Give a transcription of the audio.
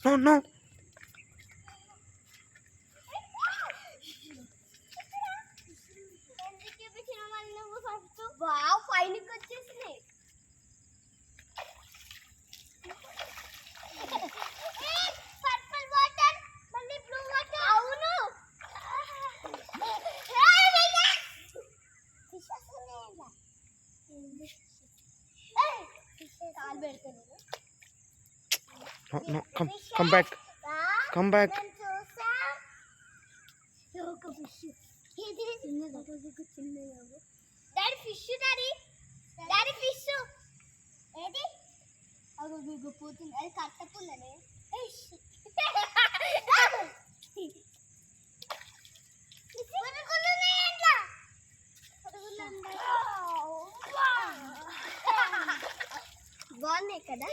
No no wow పైనకి వచ్చేసింది. Purple water మళ్ళీ బ్లూ వాటర్. అవును కాలు పెడతాను. No come back come back. ఒక ఫిష్ ఇది చిన్నది చిన్నది. Daddy fish daddy daddy fish ఏది అగో బిగు పోతుంది. అది కట్టపుల్లనే. బాగున్నాయి కదా.